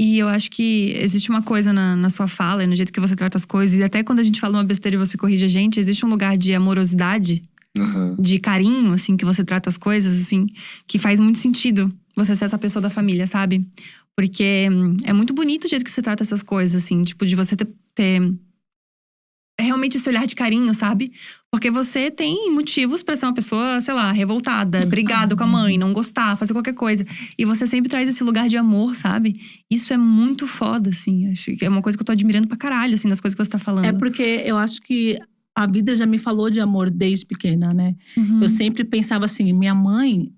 E eu acho que existe uma coisa na sua fala, no jeito que você trata as coisas. E até quando a gente fala uma besteira e você corrige a gente, existe um lugar de amorosidade, de carinho, assim, que você trata as coisas, assim, que faz muito sentido você ser essa pessoa da família, sabe? Porque é muito bonito o jeito que você trata essas coisas, assim. Tipo, de você ter realmente esse olhar de carinho, sabe? Porque você tem motivos pra ser uma pessoa, sei lá, revoltada, brigado com a mãe, não gostar, fazer qualquer coisa. E você sempre traz esse lugar de amor, sabe? Isso é muito foda, assim. Acho que é uma coisa que eu tô admirando pra caralho, assim, das coisas que você tá falando. É porque eu acho que a vida já me falou de amor desde pequena, né? Eu sempre pensava assim, minha mãe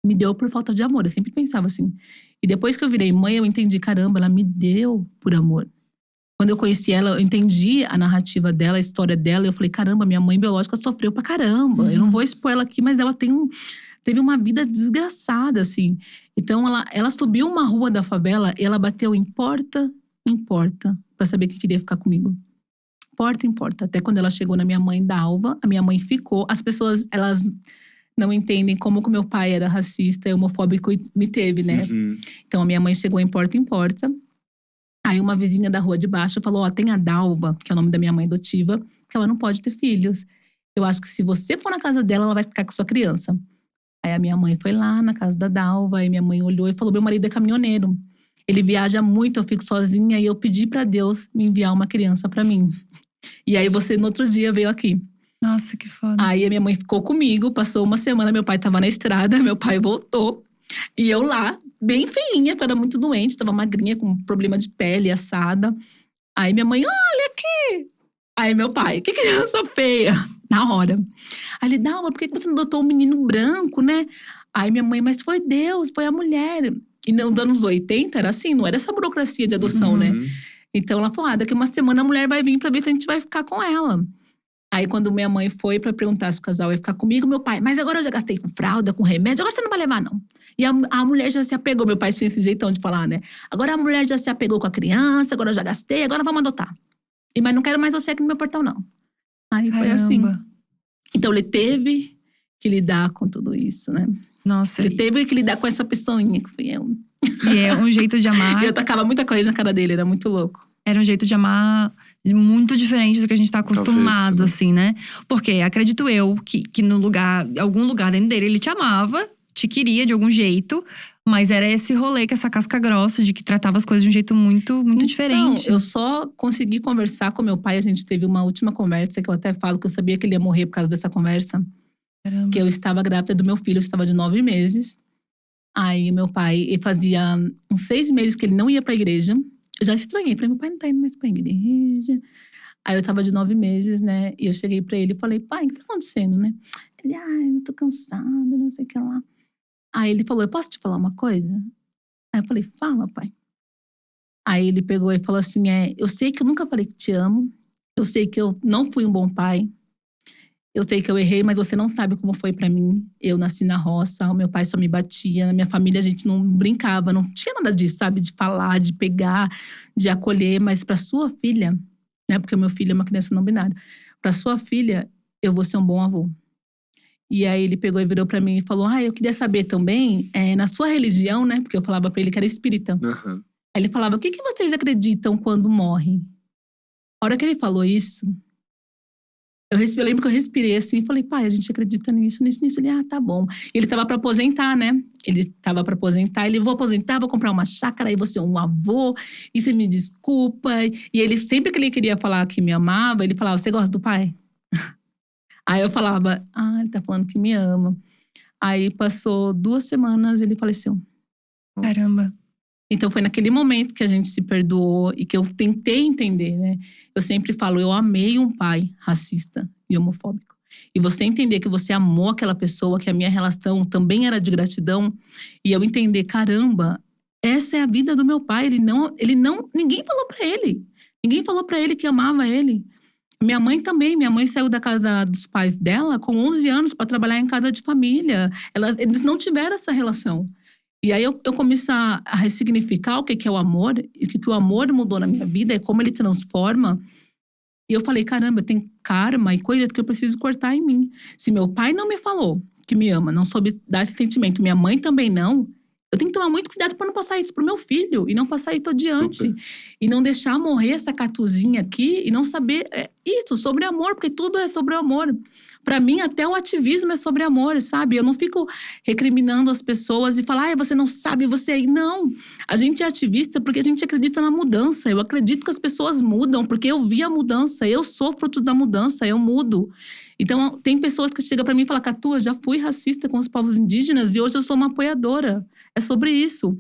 me deu por falta de amor. Eu sempre pensava assim. E depois que eu virei mãe, eu entendi, caramba, ela me deu por amor. Quando eu conheci ela, eu entendi a narrativa dela, a história dela. Eu falei, caramba, minha mãe biológica sofreu pra caramba. Eu não vou expor ela aqui, mas ela teve uma vida desgraçada, assim. Então, ela subiu uma rua da favela e ela bateu em porta pra saber que queria ficar comigo. Porta em porta. Até quando ela chegou na minha mãe, Dalva, a minha mãe ficou. As pessoas, elas não entendem como que o meu pai era racista e homofóbico e me teve, né? Então, a minha mãe chegou em porta em porta. Aí uma vizinha da rua de baixo falou, ó, tem a Dalva, que é o nome da minha mãe adotiva, que ela não pode ter filhos. Eu acho que se você for na casa dela, ela vai ficar com sua criança. Aí a minha mãe foi lá na casa da Dalva, aí minha mãe olhou e falou, meu marido é caminhoneiro. Ele viaja muito, eu fico sozinha, e eu pedi pra Deus me enviar uma criança pra mim. E aí você, no outro dia, veio aqui. Nossa, que foda. Aí a minha mãe ficou comigo, passou uma semana, meu pai tava na estrada, meu pai voltou. E eu lá, bem feinha, porque eu era muito doente, tava magrinha, com problema de pele, assada. Aí minha mãe, olha aqui. Aí meu pai, que criança feia. Na hora. Aí ele, Dalva, por que você não adotou um menino branco, né? Aí minha mãe, mas foi Deus, foi a mulher. E nos anos 80 era assim, não era essa burocracia de adoção, né? Então ela falou, daqui uma semana a mulher vai vir pra ver se a gente vai ficar com ela. Aí quando minha mãe foi pra perguntar se o casal ia ficar comigo, meu pai, mas agora eu já gastei com fralda, com remédio, agora você não vai levar não. E a mulher já se apegou, meu pai tinha esse jeitão de falar, né? Agora a mulher já se apegou com a criança, agora eu já gastei, agora vamos adotar. Mas não quero mais você aqui no meu portão não. Aí foi assim. Então ele teve que lidar com tudo isso, né? Nossa. Ele teve que lidar com essa pessoinha que fui eu. E é um jeito de amar. E eu tacava muita coisa na cara dele, era muito louco. Era um jeito de amar muito diferente do que a gente tá acostumado, assim, né? Porque acredito eu que no lugar, algum lugar dentro dele, ele te amava, te queria de algum jeito. Mas era esse rolê, com essa casca grossa, de que tratava as coisas de um jeito muito diferente. Então, eu só consegui conversar com meu pai. A gente teve uma última conversa, que eu até falo que eu sabia que ele ia morrer por causa dessa conversa. Caramba. Que eu estava grávida do meu filho, eu estava de 9 meses. Aí meu pai, ele fazia uns 6 meses que ele não ia pra igreja. Eu já estranhei, falei, meu pai não tá indo mais pra igreja. Aí eu tava de 9 meses, né? E eu cheguei pra ele e falei, pai, o que tá acontecendo, né? Ele, eu tô cansado, não sei o que lá. Aí ele falou, eu posso te falar uma coisa? Aí eu falei, fala, pai. Aí ele pegou e falou assim, eu sei que eu nunca falei que te amo. Eu sei que eu não fui um bom pai. Eu sei que eu errei, mas você não sabe como foi pra mim. Eu nasci na roça, o meu pai só me batia. Na minha família a gente não brincava, não tinha nada disso, sabe? De falar, de pegar, de acolher. Mas pra sua filha, né? Porque o meu filho é uma criança não binária. Pra sua filha, eu vou ser um bom avô. E aí ele pegou e virou pra mim e falou, eu queria saber também, na sua religião, né? Porque eu falava pra ele que era espírita. Aí ele falava, o que vocês acreditam quando morrem? A hora que ele falou isso, eu lembro que eu respirei assim e falei, pai, a gente acredita nisso. Ele, tá bom. E ele tava pra aposentar, né? Ele, vou aposentar, vou comprar uma chácara, aí você é um avô, e você me desculpa. E ele, sempre que ele queria falar que me amava, ele falava, você gosta do pai? Aí eu falava, ele tá falando que me ama. Aí passou 2 semanas, ele faleceu. Caramba. Então foi naquele momento que a gente se perdoou e que eu tentei entender, né? Eu sempre falo, eu amei um pai racista e homofóbico. E você entender que você amou aquela pessoa, que a minha relação também era de gratidão. E eu entender, caramba, essa é a vida do meu pai. Ninguém falou pra ele. Ninguém falou pra ele que amava ele. Minha mãe também. Minha mãe saiu da casa dos pais dela com 11 anos para trabalhar em casa de família. Eles não tiveram essa relação. E aí eu comecei a ressignificar o que é o amor, e o que o amor mudou na minha vida, e como ele transforma. E eu falei, caramba, tem karma e coisa que eu preciso cortar em mim. Se meu pai não me falou que me ama, não soube dar esse sentimento, minha mãe também não, Eu tenho que tomar muito cuidado para não passar isso pro meu filho e não passar isso adiante. Super. E não deixar morrer essa catuzinha aqui e não saber isso sobre amor, porque tudo é sobre o amor. Para mim, até o ativismo é sobre amor, sabe? Eu não fico recriminando as pessoas e falar, você não sabe, você aí. Não. A gente é ativista porque a gente acredita na mudança. Eu acredito que as pessoas mudam porque eu vi a mudança. Eu sou fruto da mudança, eu mudo. Então, tem pessoas que chegam para mim e falam, Catu, eu já fui racista com os povos indígenas e hoje eu sou uma apoiadora. É sobre isso.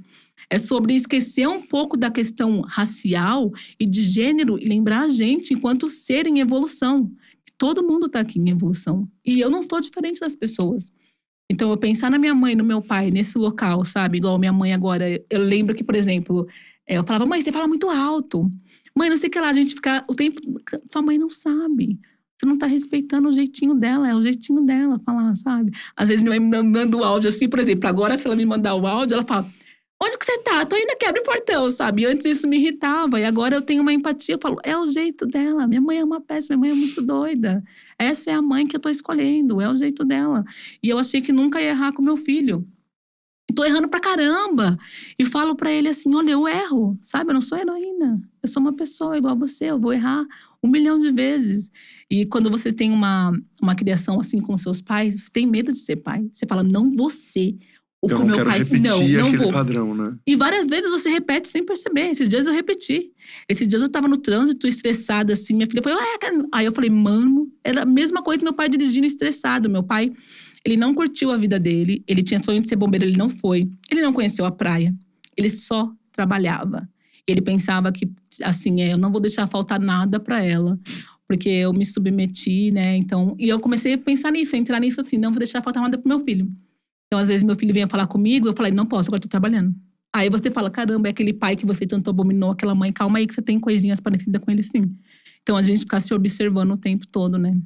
É sobre esquecer um pouco da questão racial e de gênero e lembrar a gente enquanto ser em evolução. Todo mundo está aqui em evolução. E eu não estou diferente das pessoas. Então, eu pensar na minha mãe, no meu pai, nesse local, sabe? Igual minha mãe agora. Eu lembro que, por exemplo, eu falava, mãe, você fala muito alto. Mãe, não sei o que lá, a gente fica o tempo... Sua mãe não sabe. Você não tá respeitando o jeitinho dela, é o jeitinho dela falar, sabe? Às vezes minha mãe me mandando o áudio assim, por exemplo, agora se ela me mandar o áudio, ela fala, onde que você tá? Tô indo aqui, abre o portão, sabe? E antes isso me irritava, e agora eu tenho uma empatia, eu falo, é o jeito dela, minha mãe é uma péssima, minha mãe é muito doida. Essa é a mãe que eu tô escolhendo, é o jeito dela. E eu achei que nunca ia errar com meu filho. Tô errando pra caramba. E falo pra ele assim, olha, eu erro, sabe? Eu não sou heroína. Eu sou uma pessoa igual a você, eu vou errar 1 milhão de vezes. E quando você tem uma criação assim com seus pais, você tem medo de ser pai. Você fala, não vou ser o que o meu pai... Não aquele vou. padrão, né? E várias vezes você repete sem perceber. Esses dias eu repeti. Esses dias eu tava no trânsito, estressada assim. Minha filha falou, aí eu falei, mano, era a mesma coisa que meu pai dirigindo estressado. Meu pai... Ele não curtiu a vida dele, ele tinha sonho de ser bombeiro, ele não foi. Ele não conheceu a praia, ele só trabalhava. Ele pensava que, assim, eu não vou deixar faltar nada pra ela, porque eu me submeti, né? Então, e eu comecei a pensar nisso, a entrar nisso assim, não vou deixar faltar nada pro meu filho. Então, às vezes, meu filho vinha falar comigo, eu falei, não posso, agora tô trabalhando. Aí você fala, caramba, é aquele pai que você tanto abominou, aquela mãe, calma aí que você tem coisinhas parecidas com ele, sim. Então, a gente fica se observando o tempo todo, né?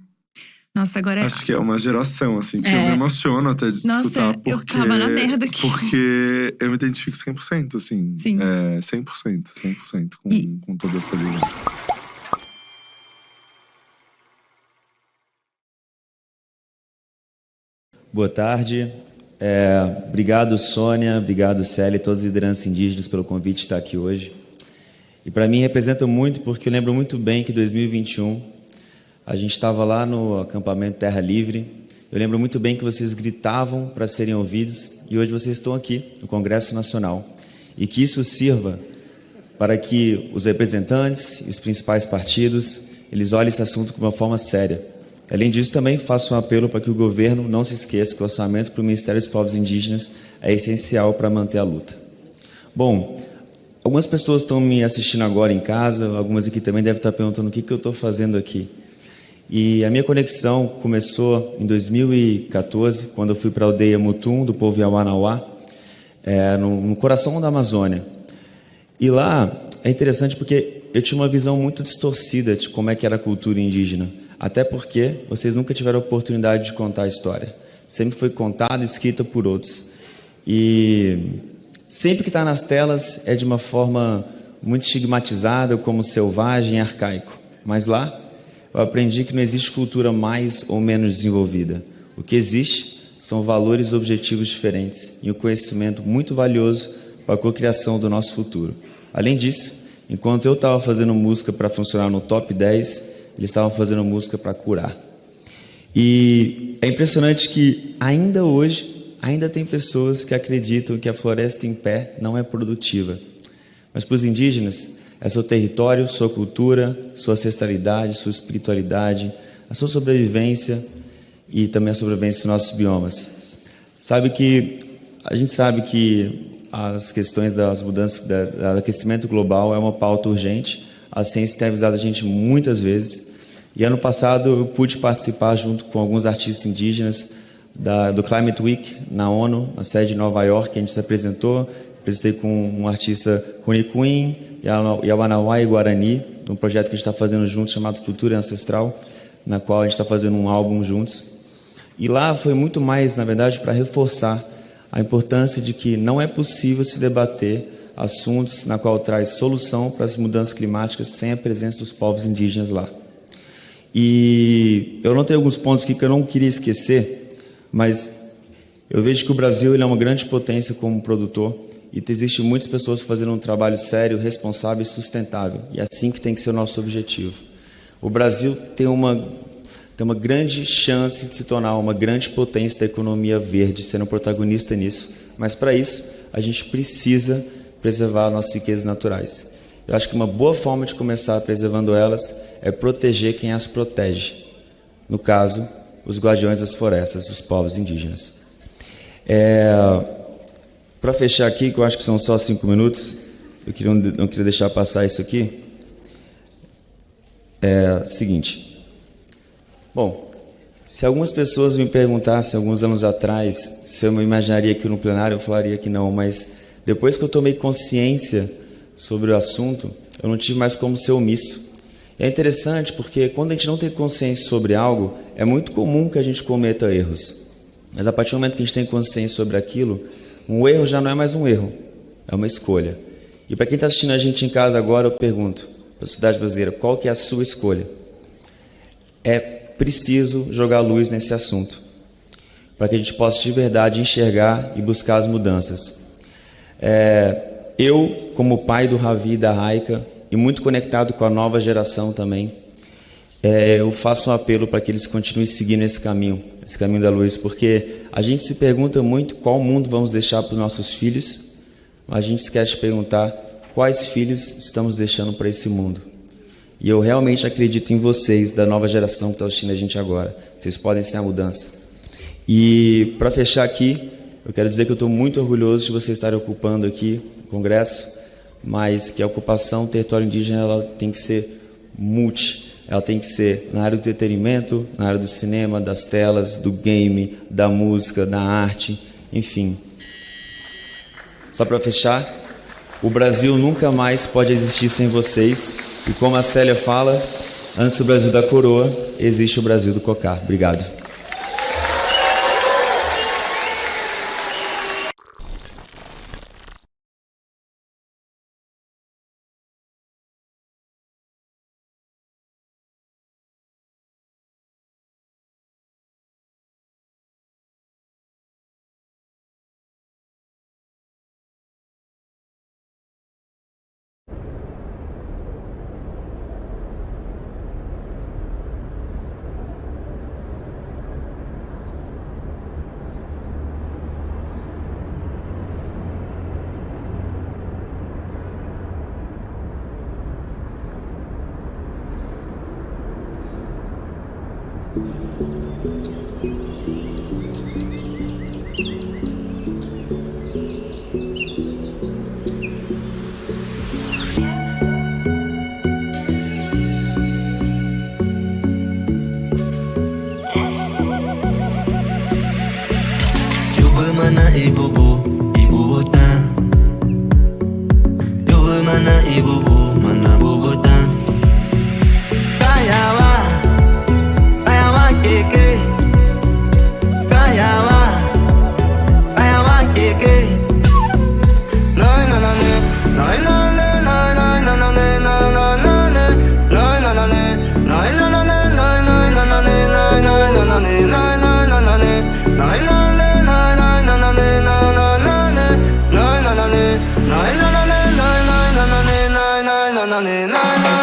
Nossa, agora... Acho que é uma geração, assim, que eu me emociono até de escutar. Porque, eu tava na merda aqui. Porque eu me identifico 100%, assim. Sim. 100% com toda essa linha. Boa tarde. Obrigado, Sônia. Obrigado, Célia e todas as lideranças indígenas pelo convite de estar aqui hoje. E para mim representa muito, porque eu lembro muito bem que em 2021... a gente estava lá no acampamento Terra Livre. Eu lembro muito bem que vocês gritavam para serem ouvidos e hoje vocês estão aqui no Congresso Nacional. E que isso sirva para que os representantes e os principais partidos, eles olhem esse assunto de uma forma séria. Além disso, também faço um apelo para que o governo não se esqueça que o orçamento para o Ministério dos Povos Indígenas é essencial para manter a luta. Bom, algumas pessoas estão me assistindo agora em casa, algumas aqui também devem estar perguntando o que eu estou fazendo aqui. E a minha conexão começou em 2014, quando eu fui para a aldeia Mutum, do povo Yawanawá, no coração da Amazônia. E lá é interessante porque eu tinha uma visão muito distorcida de como é que era a cultura indígena. Até porque vocês nunca tiveram a oportunidade de contar a história. Sempre foi contada e escrita por outros. E sempre que está nas telas é de uma forma muito estigmatizada, como selvagem e arcaico. Mas lá eu aprendi que não existe cultura mais ou menos desenvolvida. O que existe são valores e objetivos diferentes e um conhecimento muito valioso para a cocriação do nosso futuro. Além disso, enquanto eu estava fazendo música para funcionar no top 10, eles estavam fazendo música para curar. E é impressionante que ainda hoje, ainda tem pessoas que acreditam que a floresta em pé não é produtiva. Mas para os indígenas, é seu território, sua cultura, sua ancestralidade, sua espiritualidade, a sua sobrevivência e também a sobrevivência dos nossos biomas. A gente sabe que as questões das mudanças, do aquecimento global é uma pauta urgente. A ciência tem avisado a gente muitas vezes. E ano passado eu pude participar junto com alguns artistas indígenas do Climate Week na ONU, na sede de Nova York, que a gente se apresentou. Apresentei com um artista Cunicuim, Yawanawá e Guarani, um projeto que a gente está fazendo juntos chamado Futuro Ancestral, na qual a gente está fazendo um álbum juntos. E lá foi muito mais, na verdade, para reforçar a importância de que não é possível se debater assuntos na qual traz solução para as mudanças climáticas sem a presença dos povos indígenas lá. E eu não tenho alguns pontos aqui que eu não queria esquecer, mas Eu vejo que o Brasil ele é uma grande potência como produtor e existe muitas pessoas fazendo um trabalho sério, responsável e sustentável. E é assim que tem que ser o nosso objetivo. O Brasil tem uma grande chance de se tornar uma grande potência da economia verde, sendo protagonista nisso. Mas, para isso, a gente precisa preservar nossas riquezas naturais. Eu acho que uma boa forma de começar preservando elas é proteger quem as protege. No caso, os guardiões das florestas, os povos indígenas. Para fechar aqui, que eu acho que são só 5 minutos, não queria deixar passar isso aqui. Seguinte. Bom, se algumas pessoas me perguntassem alguns anos atrás se eu me imaginaria aqui no plenário, eu falaria que não, mas depois que eu tomei consciência sobre o assunto, eu não tive mais como ser omisso. É interessante porque quando a gente não tem consciência sobre algo, é muito comum que a gente cometa erros. Mas a partir do momento que a gente tem consciência sobre aquilo, um erro já não é mais um erro, é uma escolha. E para quem está assistindo a gente em casa agora, eu pergunto, para a sociedade brasileira, qual que é a sua escolha? É preciso jogar luz nesse assunto, para que a gente possa de verdade enxergar e buscar as mudanças. Eu, como pai do Ravi e da Raika, e muito conectado com a nova geração também, eu faço um apelo para que eles continuem seguindo esse caminho da luz, porque a gente se pergunta muito qual mundo vamos deixar para os nossos filhos, mas a gente esquece de perguntar quais filhos estamos deixando para esse mundo. E eu realmente acredito em vocês, da nova geração que está assistindo a gente agora. Vocês podem ser a mudança. E, para fechar aqui, eu quero dizer que eu estou muito orgulhoso de vocês estarem ocupando aqui o Congresso, mas que a ocupação do território indígena ela tem que ser ela tem que ser na área do entretenimento, na área do cinema, das telas, do game, da música, da arte, enfim. Só para fechar, o Brasil nunca mais pode existir sem vocês. E como a Célia fala, antes do Brasil da coroa, existe o Brasil do cocá. Obrigado. mana ibu botan. Yo mana ibu mana bobotan. Kayawa keke. Kayawa keke. Noi na na ne, noi na ne, noi na na ne, noi na na ne, noi na na ne, noi na na ne, noi na na ne, noi na na ne, noi na na ne, noi na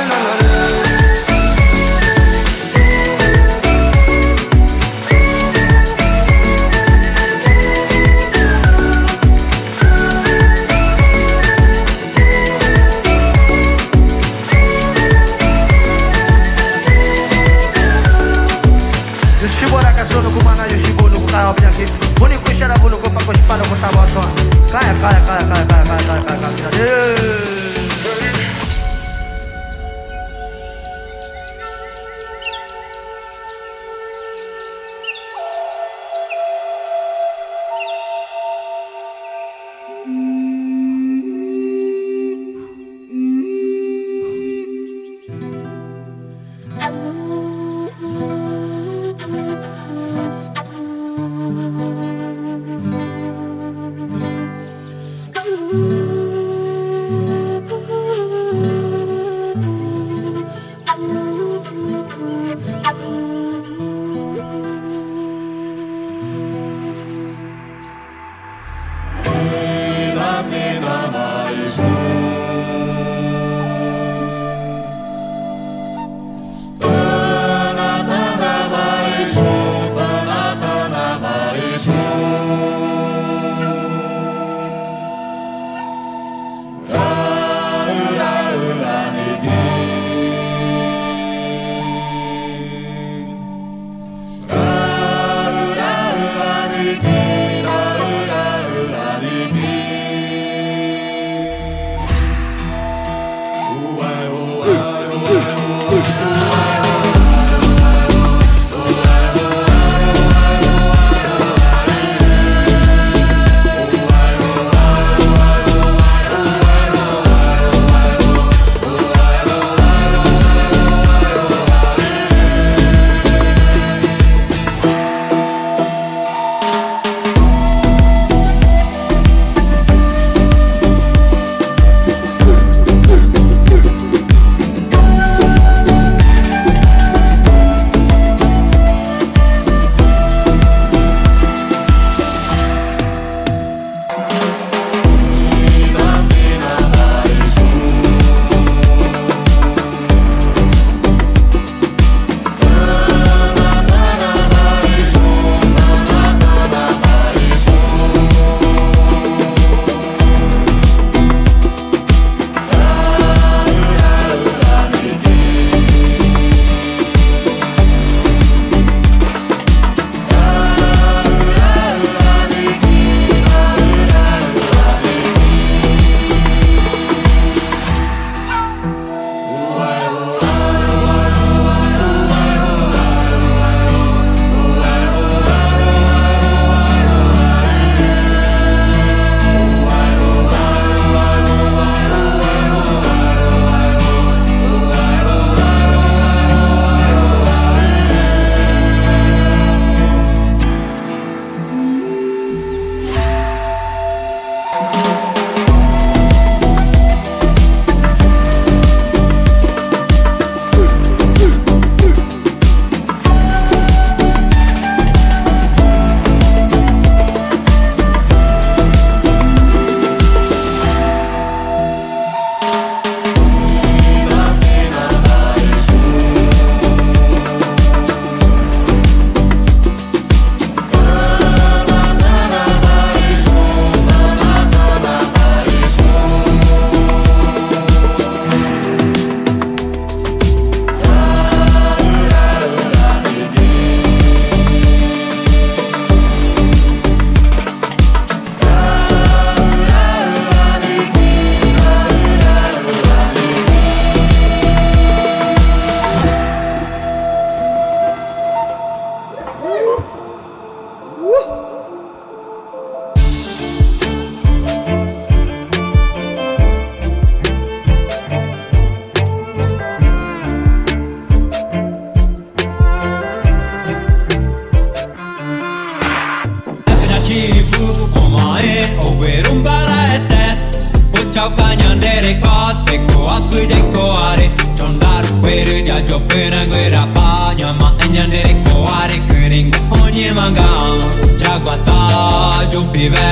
nyandere kote ko apuje ko are chondaru peru ja jopena guera pa nyama nyandere ko are kering onye mangam jaguata jupive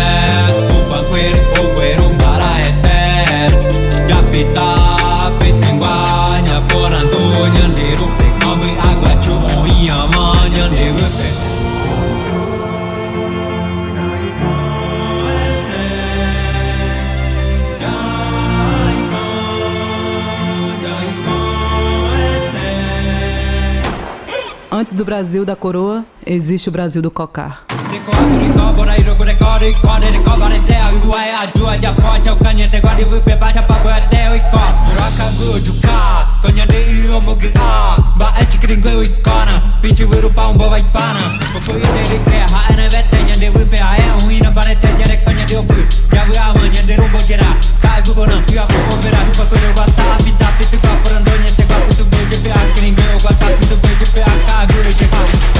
upa quer o quero para eter japita petengua porando nyanderu pe kami agua chu yama nyanderu pe Antes do Brasil da coroa, existe o Brasil do cocar. Ninguém eu gosto de ver a cara,